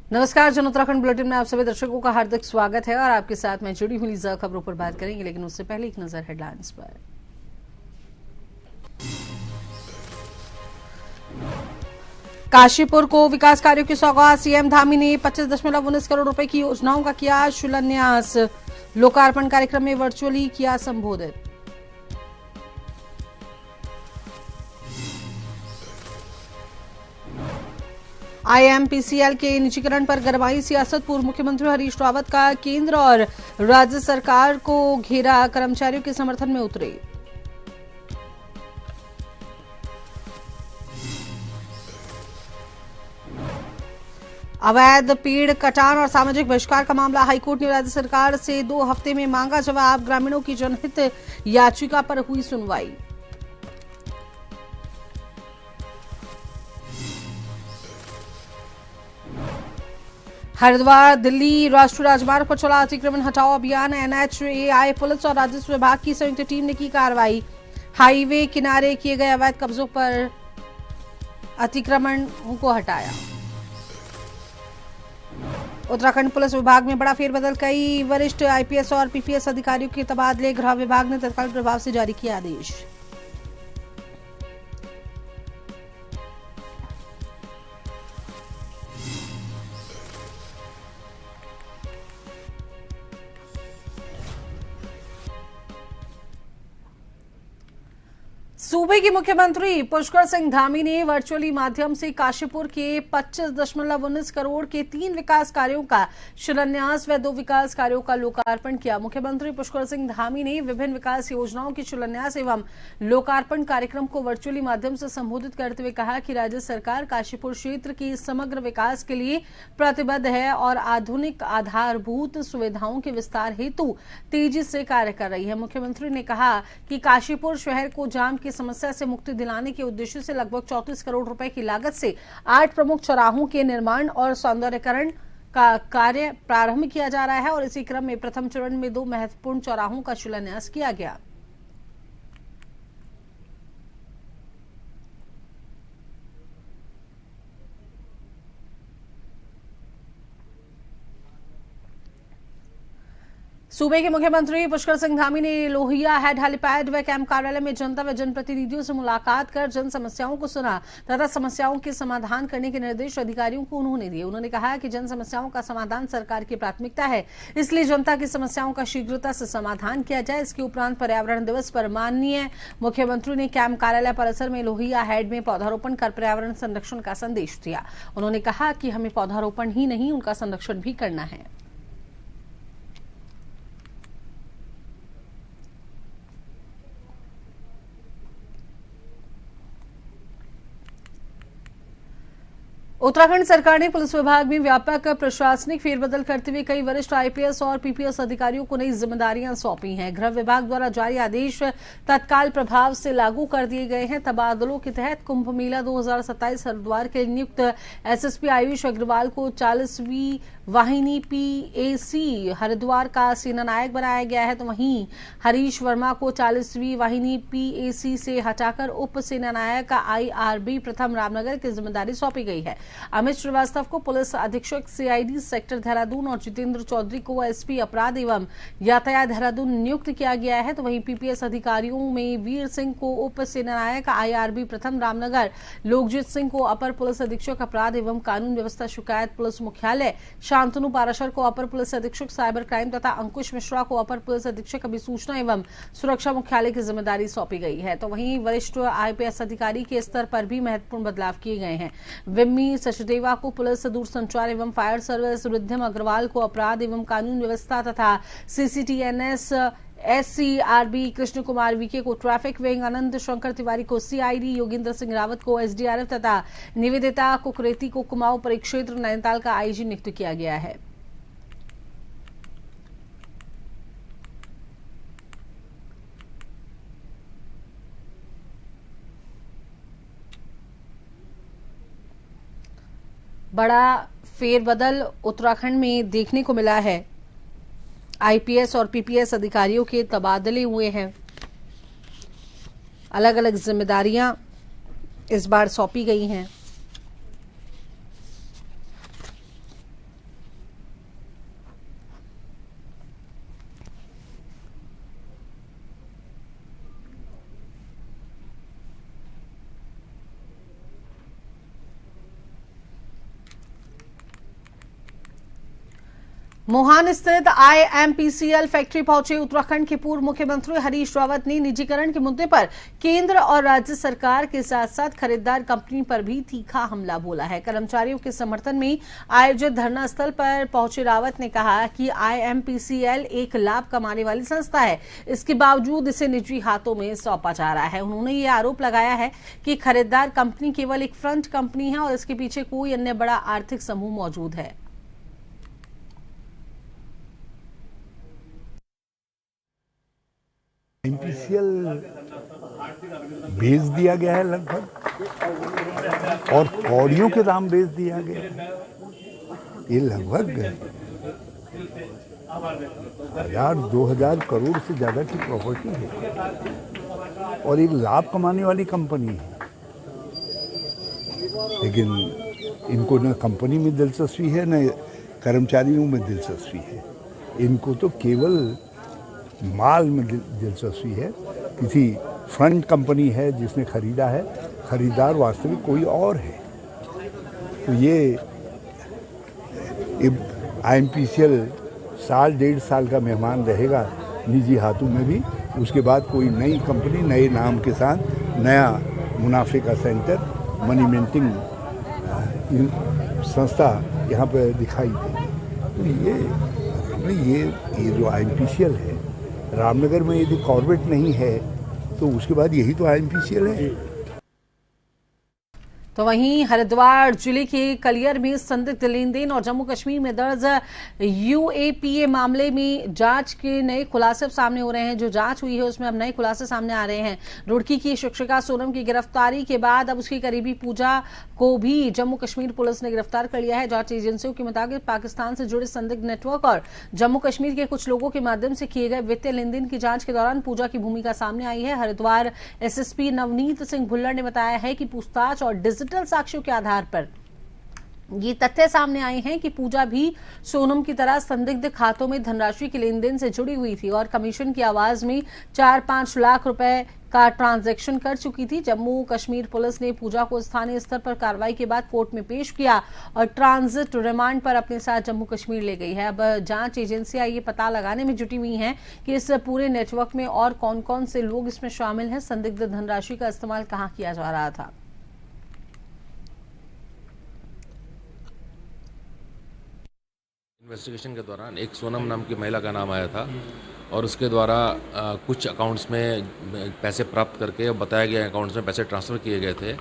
नमस्कार, जन उत्तराखंड बुलेटिन में आप सभी दर्शकों का हार्दिक स्वागत है और आपके साथ मैं जुड़ी हुई लीजा खबरों पर बात करेंगे, लेकिन उससे पहले एक नजर हेडलाइंस पर। काशीपुर को विकास कार्यों की सौगात, सीएम धामी ने 25.19 करोड़ रुपए की योजनाओं का किया शिलान्यास। लोकार्पण कार्यक्रम में वर्चुअली किया संबोधित। आईएमपीसीएल के निजीकरण पर गरमाई सियासत, पूर्व मुख्यमंत्री हरीश रावत का केंद्र और राज्य सरकार को घेरा, कर्मचारियों के समर्थन में उतरे। अवैध पेड़ कटान और सामाजिक बहिष्कार का मामला, हाईकोर्ट ने राज्य सरकार से 2 हफ्ते में मांगा जवाब, ग्रामीणों की जनहित याचिका पर हुई सुनवाई। हरिद्वार दिल्ली राष्ट्रीय राजमार्ग पर चला अतिक्रमण हटाओ अभियान, एनएचएआई पुलिस और राजस्व विभाग की संयुक्त टीम ने की कार्रवाई। हाईवे किनारे किए गए अवैध कब्जों पर अतिक्रमण को हटाया। उत्तराखंड पुलिस विभाग में बड़ा फेरबदल, कई वरिष्ठ आईपीएस और पीपीएस अधिकारियों के तबादले, गृह विभाग ने तत्काल प्रभाव से जारी किया आदेश। सूबे के मुख्यमंत्री पुष्कर सिंह धामी ने वर्चुअली माध्यम से काशीपुर के 25.19 करोड़ के 3 विकास कार्यों का शिलान्यास व 2 विकास कार्यों का लोकार्पण किया। मुख्यमंत्री पुष्कर सिंह धामी ने विभिन्न विकास योजनाओं के शिलान्यास एवं लोकार्पण कार्यक्रम को वर्चुअली माध्यम से संबोधित करते हुए कहा कि राज्य सरकार काशीपुर क्षेत्र के समग्र विकास के लिए प्रतिबद्ध है और आधुनिक आधारभूत सुविधाओं के विस्तार हेतु तेजी से कार्य कर रही है। मुख्यमंत्री ने कहा कि काशीपुर शहर को जाम की समस्या से मुक्ति दिलाने के उद्देश्य से लगभग 34 करोड़ रुपए की लागत से 8 प्रमुख चौराहों के निर्माण और सौंदर्यीकरण का कार्य प्रारंभ किया जा रहा है और इसी क्रम में प्रथम चरण में 2 महत्वपूर्ण चौराहों का शिलान्यास किया गया। सूबे के मुख्यमंत्री पुष्कर सिंह धामी ने लोहिया हेड हेलीपैड व कैंप कार्यालय में जनता व जनप्रतिनिधियों से मुलाकात कर जन समस्याओं को सुना तथा समस्याओं के समाधान करने के निर्देश अधिकारियों को उन्होंने दिए। उन्होंने कहा कि जन समस्याओं का समाधान सरकार की प्राथमिकता है, इसलिए जनता की समस्याओं का शीघ्रता से समाधान किया जाए। इसके उपरांत पर्यावरण दिवस पर माननीय मुख्यमंत्री ने कैंप कार्यालय परिसर में लोहिया हेड में पौधारोपण कर पर्यावरण संरक्षण का संदेश दिया। उन्होंने कहा कि हमें पौधारोपण ही नहीं, उनका संरक्षण भी करना है। उत्तराखंड सरकार ने पुलिस विभाग में व्यापक प्रशासनिक फेरबदल करते हुए कई वरिष्ठ आईपीएस और पीपीएस अधिकारियों को नई जिम्मेदारियां सौंपी हैं। गृह विभाग द्वारा जारी आदेश तत्काल प्रभाव से लागू कर दिए गए हैं। तबादलों के तहत कुंभ मेला 2027 हरिद्वार के नियुक्त एसएसपी आयुष अग्रवाल को 40वीं वाहिनी पीएसी हरिद्वार का सेनानायक बनाया गया है, तो वहीं हरीश वर्मा को 40वीं वाहिनी पीएसी से हटाकर उप सेनानायक आईआरबी प्रथम रामनगर की जिम्मेदारी सौंपी गई है। अमित श्रीवास्तव को पुलिस अधीक्षक सीआईडी सेक्टर देहरादून और जितेंद्र चौधरी को एसपी अपराध एवं यातायात देहरादून नियुक्त किया गया है, तो वहीं पीपीएस अधिकारियों में वीर सिंह को उप सेनानायक आईआरबी प्रथम रामनगर, लोकजीत सिंह को अपर पुलिस अधीक्षक अपराध एवं कानून व्यवस्था शिकायत पुलिस मुख्यालय, शांतनु पाराशर को अपर पुलिस अधीक्षक साइबर क्राइम तथा अंकुश मिश्रा को अपर पुलिस अधीक्षक अभिसूचना एवं सुरक्षा मुख्यालय की जिम्मेदारी सौंपी गई है। तो वहीं वरिष्ठ आईपीएस अधिकारी के स्तर पर भी महत्वपूर्ण बदलाव किए गए हैं। विम्मी सचदेवा को पुलिस दूरसंचार एवं फायर सर्विस, रिद्धिम अग्रवाल को अपराध एवं कानून व्यवस्था तथा CCTNS SCRB, Krishna Kumar VK को ट्रैफिक विंग, आनंद शंकर तिवारी को सीआईडी, योगेंद्र सिंह रावत को एसडीआरएफ तथा निवेदिता कुकरेती को कुमाऊं परिक्षेत्र नैनीताल का आईजी नियुक्त किया गया है। बड़ा फेरबदल उत्तराखंड में देखने को मिला है। आईपीएस और पीपीएस अधिकारियों के तबादले हुए हैं। अलग अलग जिम्मेदारियां इस बार सौंपी गई हैं। मोहान स्थित आईएमपीसीएल फैक्ट्री पहुंचे उत्तराखंड के पूर्व मुख्यमंत्री हरीश रावत ने निजीकरण के मुद्दे पर केंद्र और राज्य सरकार के साथ साथ खरीदार कंपनी पर भी तीखा हमला बोला है। कर्मचारियों के समर्थन में आयोजित धरना स्थल पर पहुंचे रावत ने कहा कि आईएमपीसीएल एक लाभ कमाने वाली संस्था है, इसके बावजूद इसे निजी हाथों में सौंपा जा रहा है। उन्होंने ये आरोप लगाया है कि खरीदार कंपनी केवल एक फ्रंट कंपनी है और इसके पीछे कोई अन्य बड़ा आर्थिक समूह मौजूद है। एमपीसीएल बेच दिया गया है लगभग, और कौड़ियों के दाम बेच दिया गया। ये लगभग 1000-2000 करोड़ से ज़्यादा की प्रॉपर्टी है और एक लाभ कमाने वाली कंपनी है। लेकिन इनको न कंपनी में दिलचस्पी है न कर्मचारियों में दिलचस्पी है। इनको तो केवल माल में दिलचस्पी है। किसी फंड कंपनी है जिसने खरीदा है, खरीदार वास्तविक कोई और है। तो ये आईएमपीसीएल साल 1.5 साल का मेहमान रहेगा निजी हाथों में भी। उसके बाद कोई नई कंपनी नए नाम के साथ नया मुनाफे का सेंटर, मनी मिंटिंग संस्था यहाँ पर दिखाई देगी। तो ये जो आईएमपीसीएल है, रामनगर में यदि कॉर्बेट नहीं है तो उसके बाद यही तो आईएमपीसीएल है। तो वहीं हरिद्वार जिले के कलियर में संदिग्ध लेन देन और जम्मू कश्मीर में दर्ज यूएपीए मामले में जांच के नए खुलासे सामने हो रहे हैं। जो जांच हुई है उसमें अब नए खुलासे सामने आ रहे हैं। रुड़की की शिक्षिका सोनम की गिरफ्तारी के बाद अब उसकी करीबी पूजा को भी जम्मू कश्मीर पुलिस ने गिरफ्तार कर लिया है। जांच एजेंसियों के मुताबिक पाकिस्तान से जुड़े संदिग्ध नेटवर्क और जम्मू कश्मीर के कुछ लोगों के माध्यम से किए गए वित्तीय लेन देन की जांच के दौरान पूजा की भूमिका सामने आई है। हरिद्वार एसएसपी नवनीत सिंह भुल्लर ने बताया है कि पूछताछ और डिजिटल साक्ष्यों के आधार पर ये तथ्य सामने आए हैं कि पूजा भी सोनम की तरह संदिग्ध खातों में धनराशि के लेन देन से जुड़ी हुई थी और कमीशन की आवाज में 4-5 लाख रुपए का ट्रांजैक्शन कर चुकी थी। जम्मू कश्मीर पुलिस ने पूजा को स्थानीय स्तर पर कार्रवाई के बाद कोर्ट में पेश किया और ट्रांजिट रिमांड पर अपने साथ जम्मू कश्मीर ले गई है। अब जांच एजेंसियां ये पता लगाने में जुटी हुई हैं कि इस पूरे नेटवर्क में और कौन कौन से लोग इसमें शामिल हैं, संदिग्ध धनराशि का इस्तेमाल कहां किया जा रहा था। इन्वेस्टिगेशन के दौरान एक सोनम नाम की महिला का नाम आया था और उसके द्वारा कुछ अकाउंट्स में पैसे प्राप्त करके बताया गया अकाउंट्स में पैसे ट्रांसफ़र किए गए थे।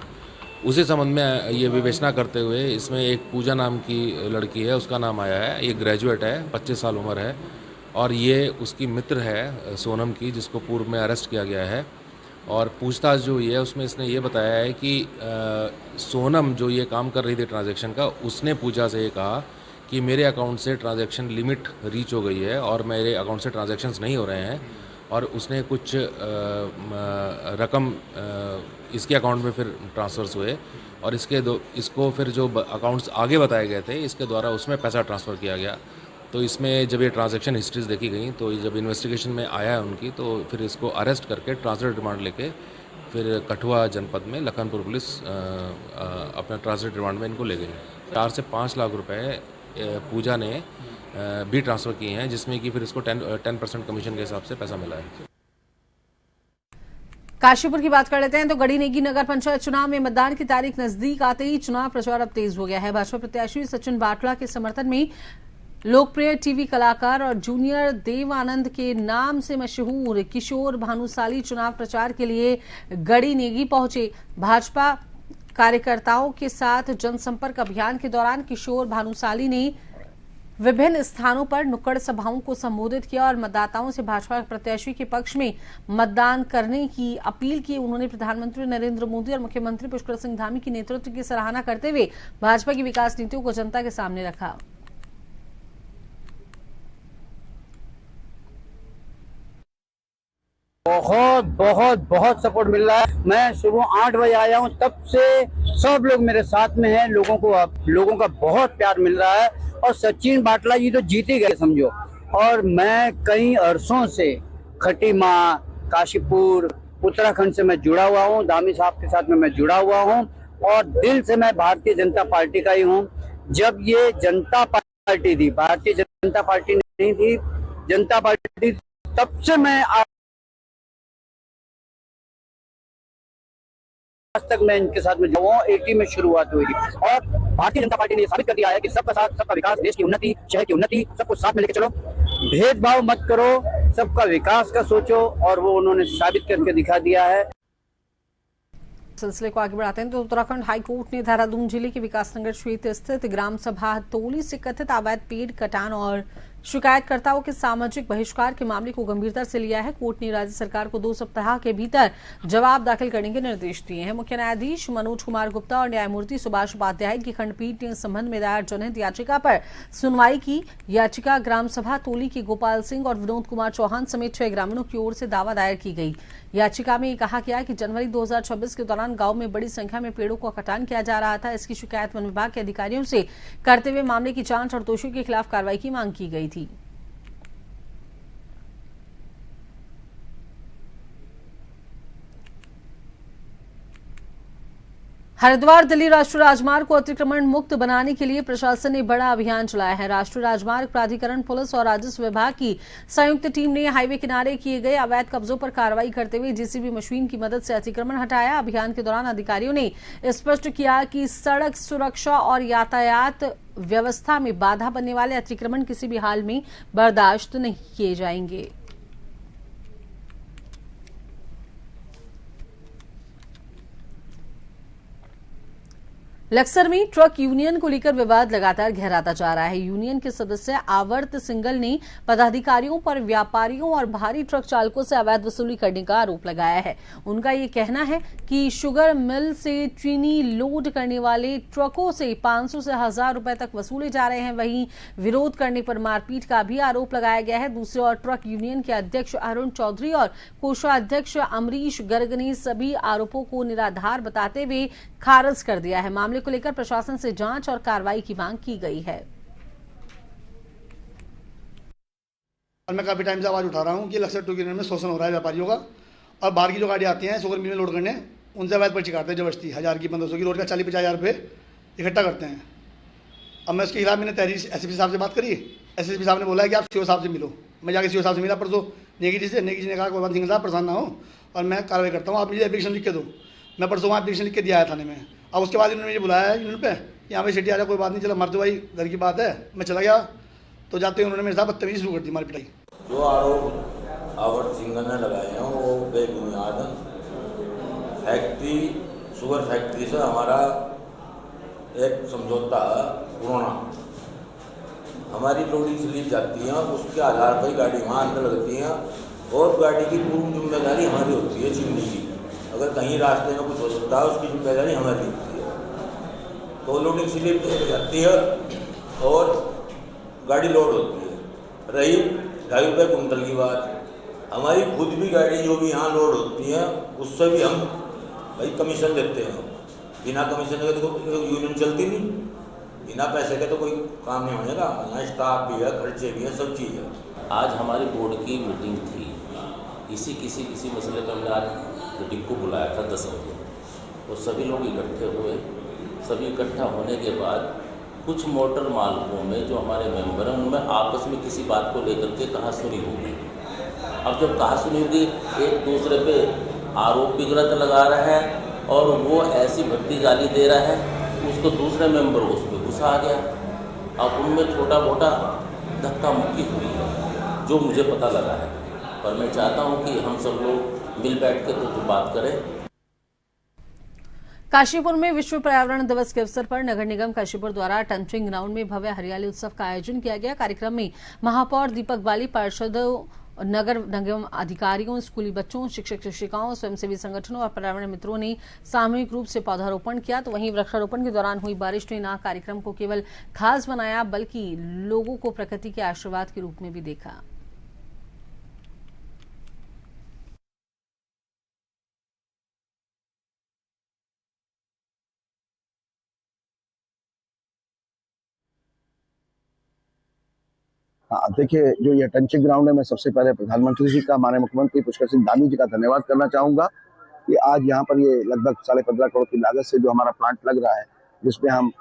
उसी संबंध में ये विवेचना करते हुए इसमें एक पूजा नाम की लड़की है, उसका नाम आया है। ये ग्रेजुएट है, 25 साल उम्र है और ये उसकी मित्र है सोनम की, जिसको पूर्व में अरेस्ट किया गया है। और पूछताछ जो हुई है उसमें इसने ये बताया है कि सोनम जो ये काम कर रही थी ट्रांजैक्शन का, उसने पूजा से ये कहा कि मेरे अकाउंट से ट्रांजैक्शन लिमिट रीच हो गई है और मेरे अकाउंट से ट्रांजैक्शंस नहीं हो रहे हैं, और उसने कुछ रकम इसके अकाउंट में फिर ट्रांसफ़र्स हुए और इसको फिर जो अकाउंट्स आगे बताए गए थे इसके द्वारा उसमें पैसा ट्रांसफ़र किया गया। तो इसमें जब ये ट्रांजैक्शन हिस्ट्रीज देखी गई तो जब इन्वेस्टिगेशन में आया है उनकी, तो फिर इसको अरेस्ट करके ट्रांजिट रिमांड लेके फिर कठुआ जनपद में लखनपुर पुलिस अपना ट्रांजिट रिमांड में इनको ले गई। 4 से 5 लाख रुपए पूजा ने भी ट्रांसफ़र किए हैं, जिसमें कि फिर इसको 10% कमीशन के हिसाब से पैसा मिला है। काशीपुर की बात कर लेते हैं तो गढ़ी नेगी नगर पंचायत चुनाव में मतदान की तारीख नजदीक आते ही चुनाव प्रचार अब तेज हो गया है। भाजपा प्रत्याशी सचिन बाटला के समर्थन में लोकप्रिय टीवी कलाकार और जूनियर देवानंद के नाम से मशहूर किशोर भानुशाली चुनाव प्रचार के लिए गढ़ी नेगी पहुंचे। भाजपा कार्यकर्ताओं के साथ जनसंपर्क अभियान के दौरान किशोर भानुशाली ने विभिन्न स्थानों पर नुक्कड़ सभाओं को संबोधित किया और मतदाताओं से भाजपा प्रत्याशी के पक्ष में मतदान करने की अपील की। उन्होंने प्रधानमंत्री नरेंद्र मोदी और मुख्यमंत्री पुष्कर सिंह धामी की नेतृत्व की सराहना करते हुए भाजपा की विकास नीतियों को जनता के सामने रखा। बहुत सपोर्ट मिल रहा है। मैं सुबह 8 बजे आया हूँ, तब से सब लोग मेरे साथ में हैं। लोगों का बहुत प्यार मिल रहा है और सचिन बाटला जी तो जीत ही गए समझो। और मैं कई अरसों से खटीमा, काशीपुर, उत्तराखंड से मैं जुड़ा हुआ हूँ। धामी साहब के साथ में मैं जुड़ा हुआ हूँ और दिल से मैं भारतीय जनता पार्टी का ही हूँ। जब ये जनता पार्टी थी, भारतीय जनता पार्टी नहीं थी। जनता पार्टी तब से मैं आज तक मैं इनके साथ में जुड़ा हूं। 80 में शुरुआत हुई और भारतीय जनता पार्टी ने ये साबित कर दिया है कि सबका साथ, सबका विकास, देश की उन्नति, शहर की उन्नति, सबको साथ में लेके चलो, भेदभाव मत करो, सबका विकास का सोचो, और वो उन्होंने साबित करके दिखा दिया है। सिलसिले को आगे बढ़ाते हैं तो उत्तराखंड हाईकोर्ट ने देहरादून जिले के विकासनगर क्षेत्र स्थित ग्राम सभा तोली से कथित अवैध पेड़ कटान और शिकायतकर्ताओं के सामाजिक बहिष्कार के मामले को गंभीरता से लिया है। कोर्ट ने राज्य सरकार को 2 सप्ताह के भीतर जवाब दाखिल करने के निर्देश दिए हैं। मुख्य न्यायाधीश मनोज कुमार गुप्ता और न्यायमूर्ति सुभाष उपाध्याय की खंडपीठ ने इस संबंध में दायर जनहित याचिका पर सुनवाई की। याचिका ग्राम सभा तोली के गोपाल सिंह और विनोद कुमार चौहान समेत 6 ग्रामीणों की ओर से दावा दायर की गई। याचिका में कहा गया कि जनवरी 2026 के दौरान गांव में बड़ी संख्या में पेड़ों का कटान किया जा रहा था। इसकी शिकायत वन विभाग के अधिकारियों से करते हुए मामले की जांच और दोषियों के खिलाफ कार्रवाई की मांग की गई थी। हरिद्वार दिल्ली राष्ट्रीय राजमार्ग को अतिक्रमण मुक्त बनाने के लिए प्रशासन ने बड़ा अभियान चलाया है। राष्ट्रीय राजमार्ग प्राधिकरण, पुलिस और राजस्व विभाग की संयुक्त टीम ने हाईवे किनारे किए गए अवैध कब्जों पर कार्रवाई करते हुए जेसीबी मशीन की मदद से अतिक्रमण हटाया। अभियान के दौरान अधिकारियों ने स्पष्ट किया कि सड़क सुरक्षा और यातायात व्यवस्था में बाधा बनने वाले अतिक्रमण किसी भी हाल में बर्दाश्त नहीं किए जाएंगे। लक्सर में ट्रक यूनियन को लेकर विवाद लगातार गहराता जा रहा है। यूनियन के सदस्य आवर्त सिंगल ने पदाधिकारियों पर व्यापारियों और भारी ट्रक चालकों से अवैध वसूली करने का आरोप लगाया है। उनका ये कहना है कि शुगर मिल से चीनी लोड करने वाले ट्रकों से 500 से 1000 रुपए तक वसूले जा रहे हैं। वहीं विरोध करने पर मारपीट का भी आरोप लगाया गया है। दूसरी ओर ट्रक यूनियन के अध्यक्ष अरुण चौधरी और कोषाध्यक्ष अमरीश गर्ग ने सभी आरोपों को निराधार बताते हुए खारिज कर दिया है। मामले को लेकर प्रशासन से जांच और कार्रवाई की मांग की गई है। मैं काफी टाइम से आवाज उठा रहा हूं कि लक्सर टू में शोषण हो रहा है व्यापारियों का, और बाहर की जो गाड़ी आती हैं शुगर मिल में लोड करने, उनसे अवैध पर्ची काटते हैं जबरदस्ती 1000 की 1500 की, रोड का 40-50 हज़ार रुपये इकट्ठा करते हैं। अब मैं उसके खिलाफ मैंने तहरीर एसएसपी साहब से बात करी। एसएसपी साहब ने बोला है कि आप सीओ साहब से मिलो। मैं जाकर सीओ साहब से मिला परसों नेगी जी से। नेगी जी ने कहा कोई बात नहीं साहब, परेशान ना हो और मैं कार्रवाई करता हूँ, आप मुझे एप्लीकेशन लिख के दो। मैं परसों वहाँ एप्लीकेशन लिख के दिया है थाने में। अब उसके बाद इन्होंने मुझे बुलाया है यूनियन पे कि यहाँ पे सिटी आ जाए, कोई बात नहीं, चलो मर दो भाई, घर की बात है। मैं चला गया तो जाते ही उन्होंने मेरे साथ बदतमीजी शुरू कर दी, मार पिटाई। जो आरोप आवर्त सिंगल ने लगाए हैं वो बेबुनियाद। फैक्ट्री, शुगर फैक्ट्री से हमारा एक समझौता पुराना, हमारी लोडिंग स्लिप जाती है, उसके आधार पर गाड़ी वहाँ अंदर लगती है और गाड़ी की पूरी जिम्मेदारी हमारी होती है चिमनी की। अगर कहीं रास्ते में कुछ हो सकता है उसकी जिम्मेदारी हमारी होती है। तो लोडिंग स्लिप जाती है और गाड़ी लोड होती है। रही 2.5 रुपये कुंटल की बात, हमारी खुद भी गाड़ी जो भी यहाँ लोड होती है उससे भी हम भाई कमीशन देते हैं। बिना कमीशन के तो यूनियन चलती नहीं, बिना पैसे के तो कोई काम नहीं होनेगा। यहाँ स्टाफ भी है, खर्चे भी है, सब चीज़ है। आज हमारी बोर्ड की मीटिंग थी, किसी मसले पर हमने आज मीटिंग को बुलाया था 10 बजे, और सभी लोग इकट्ठे हुए। सभी इकट्ठा होने के बाद कुछ मोटर मालिकों में जो हमारे मेंबर हैं उनमें आपस में किसी बात को लेकर के कहासुनी हो गई। अब जब कहासुनी होगी, एक दूसरे पे आरोप भी गलत लगा रहा है और वो ऐसी भट्टी गाली दे रहा है, उसको दूसरे मेंबर उस पर गुस्सा आ गया। अब उनमें छोटा मोटा धक्का मुक्की हुई है जो मुझे पता लगा है, पर मैं चाहता हूं कि हम सब लोग मिल बैठ के तो बात करें। काशीपुर में विश्व पर्यावरण दिवस के अवसर पर नगर निगम काशीपुर द्वारा टंचिंग ग्राउंड में भव्य हरियाली उत्सव का आयोजन किया गया। कार्यक्रम में महापौर दीपक बाली, पार्षदों, नगर निगम अधिकारियों, स्कूली बच्चों, शिक्षक शिक्षिकाओं, स्वयंसेवी संगठनों और पर्यावरण मित्रों ने सामूहिक रूप से पौधारोपण किया। तो वहीं वृक्षारोपण के दौरान हुई बारिश ने न कार्यक्रम को केवल खास बनाया बल्कि लोगों को प्रकृति के आशीर्वाद के रूप में भी देखा। हाँ, देखिए जो ये टंचिंग ग्राउंड है, मैं सबसे पहले प्रधानमंत्री जी का, माननीय मुख्यमंत्री पुष्कर सिंह धामी जी का धन्यवाद करना चाहूंगा कि आज यहाँ पर ये लगभग 15.5 करोड़ की लागत से जो हमारा प्लांट लग रहा है, जिसमें हम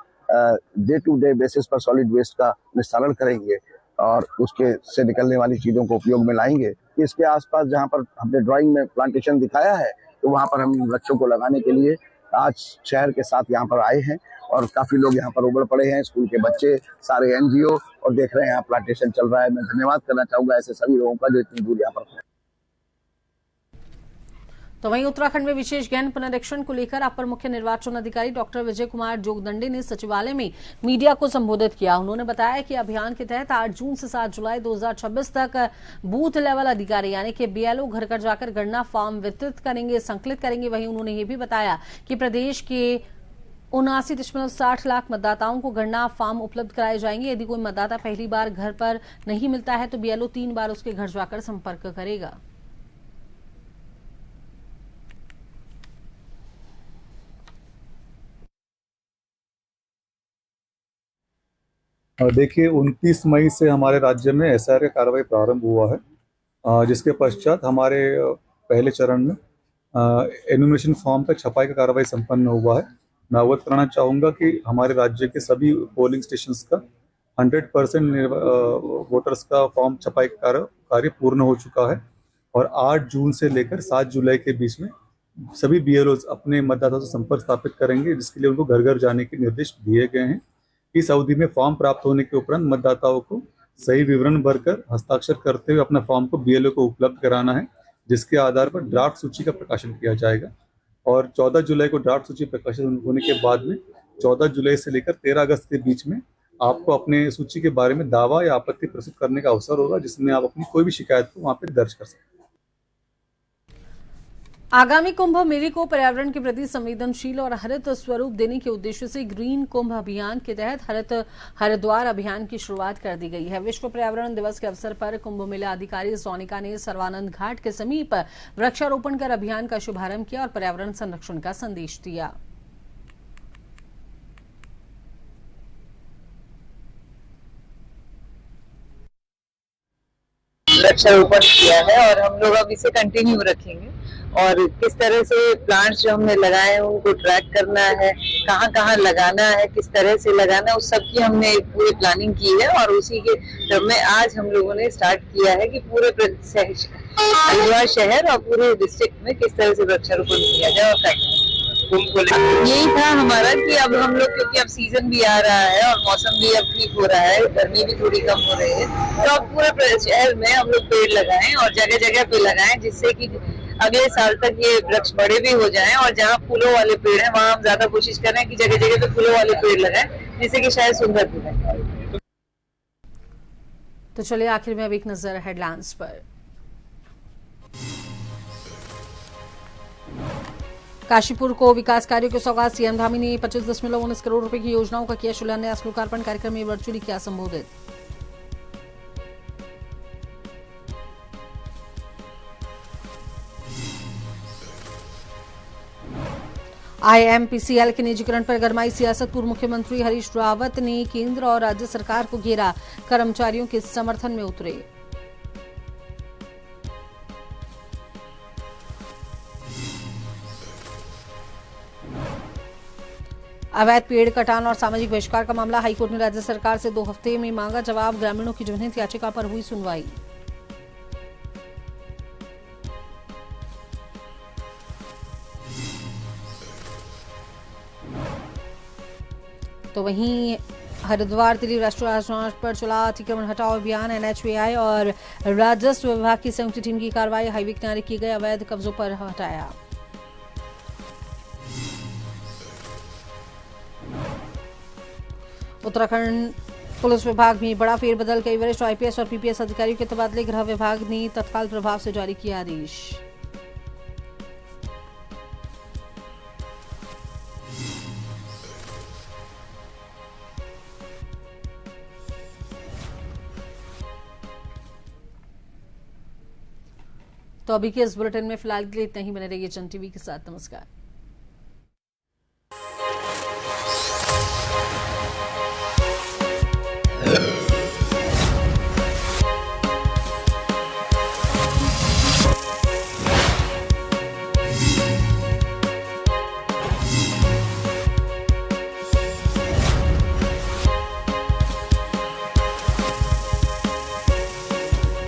डे टू डे बेसिस पर सॉलिड वेस्ट का निस्तारण करेंगे और उसके से निकलने वाली चीज़ों को उपयोग में लाएंगे। इसके आसपास जहाँ पर हमने ड्राइंग में प्लांटेशन दिखाया है, तो वहाँ पर हम वृक्षों को लगाने के लिए आज शहर के साथ यहाँ पर आए हैं और काफ़ी लोग यहाँ पर उमड़ पड़े हैं, स्कूल के बच्चे, सारे NGO, और देख रहे हैं यहाँ प्लांटेशन चल रहा है। मैं धन्यवाद करना चाहूँगा ऐसे सभी लोगों का जो इतनी दूर यहाँ पर। तो वहीं उत्तराखंड में विशेष गहन पुनरीक्षण को लेकर अपर मुख्य निर्वाचन अधिकारी डॉक्टर विजय कुमार जोगदंडे ने सचिवालय में मीडिया को संबोधित किया। उन्होंने बताया कि अभियान के तहत 8 जून से 7 जुलाई 2026 तक बूथ लेवल अधिकारी यानी कि BLO घर घर जाकर गणना फॉर्म वितरित करेंगे, संकलित करेंगे। वहीं उन्होंने ये भी बताया कि प्रदेश के 79.60 लाख मतदाताओं को गणना फॉर्म उपलब्ध कराए जाएंगे। यदि कोई मतदाता पहली बार घर पर नहीं मिलता है तो BLO 3 बार उसके घर जाकर संपर्क करेगा। देखिए 29 मई से हमारे राज्य में SIR का कार्रवाई प्रारंभ हुआ है, जिसके पश्चात हमारे पहले चरण में एनुमरेशन फॉर्म का छपाई का कार्रवाई संपन्न हुआ है। मैं अवगत कराना चाहूँगा कि हमारे राज्य के सभी पोलिंग स्टेशंस का 100% वोटर्स का फॉर्म छपाई का कार्य पूर्ण हो चुका है और 8 जून से लेकर 7 जुलाई के बीच में सभी BLOs अपने मतदाताओं से संपर्क स्थापित करेंगे, जिसके लिए उनको घर घर जाने के निर्देश दिए गए हैं। इस अवधि में फॉर्म प्राप्त होने के उपरांत मतदाताओं को सही विवरण भरकर हस्ताक्षर करते हुए अपना फॉर्म को BLO को उपलब्ध कराना है, जिसके आधार पर ड्राफ्ट सूची का प्रकाशन किया जाएगा और 14 जुलाई को ड्राफ्ट सूची प्रकाशित होने के बाद में 14 जुलाई से लेकर 13 अगस्त के बीच में आपको अपने सूची के बारे में दावा या आपत्ति प्रस्तुत करने का अवसर होगा, जिसमें आप अपनी कोई भी शिकायत को वहाँ पर दर्ज कर सकते हैं। आगामी कुंभ मेले को पर्यावरण के प्रति संवेदनशील और हरित स्वरूप देने के उद्देश्य से ग्रीन कुंभ अभियान के तहत हरित हरिद्वार अभियान की शुरुआत कर दी गई है। विश्व पर्यावरण दिवस के अवसर पर कुंभ मेला अधिकारी सोनिका ने सर्वानंद घाट के समीप वृक्षारोपण कर अभियान का शुभारंभ किया और पर्यावरण संरक्षण का संदेश दिया। वृक्षारोपण किया है और हम लोग अब इसे कंटिन्यू रखेंगे और किस तरह से प्लांट्स जो हमने लगाए हैं उनको ट्रैक करना है, कहाँ कहाँ लगाना है, किस तरह से लगाना है, उस सब की हमने पूरी प्लानिंग की है और उसी के क्रम में आज हम लोगों ने स्टार्ट किया है कि पूरे हरिद्वार शहर और पूरे डिस्ट्रिक्ट में किस तरह से वृक्षारोपण किया जाए और करना है। यही था हमारा कि अब हम लोग, क्योंकि अब सीजन भी आ रहा है और मौसम भी अब ठीक हो रहा है, गर्मी भी थोड़ी कम हो रही है, तो अब पूरे शहर में हम लोग पेड़ लगाएं और जगह जगह पे लगाएं, जिससे कि अगले साल तक ये वृक्ष बड़े भी हो जाएं और जहाँ फूलों वाले पेड़ हैं वहाँ हम ज्यादा कोशिश करें कि जगह जगह पे फूलों वाले पेड़ लगाएं, जिससे कि शायद सुंदर दिखे। तो चलिए आखिर में अब एक नजर हेडलाइंस पर। काशीपुर को विकास कार्यों के सौगात, CM धामी ने 25.19 करोड़ रुपए की योजनाओं का किया शिलान्यास। लोकार्पण कार्यक्रम में वर्चुअली किया संबोधित। IMPCL के निजीकरण पर गरमाई सियासत। पूर्व मुख्यमंत्री हरीश रावत ने केंद्र और राज्य सरकार को घेरा, कर्मचारियों के समर्थन में उतरे। अवैध पेड़ कटान और सामाजिक बहिष्कार का मामला, हाईकोर्ट ने राज्य सरकार से 2 हफ्ते में मांगा जवाब। ग्रामीणों की जनहित याचिका पर हुई सुनवाई। तो वहीं हरिद्वार दिल्ली राष्ट्रीय राजमार्ग पर चला अतिक्रमण हटाओ अभियान। NHAI और राजस्व विभाग की संयुक्त टीम की कार्रवाई, हाईवे किनारे किए गए अवैध कब्जों पर हटाया। उत्तराखंड पुलिस विभाग में बड़ा फेरबदल, कई वरिष्ठ IPS और PPS अधिकारियों के तबादले। गृह विभाग ने तत्काल प्रभाव से जारी किया आदेश। तो अभी के इस बुलेटिन में फिलहाल के लिए इतना ही। बने रहिए जन TV के साथ। नमस्कार।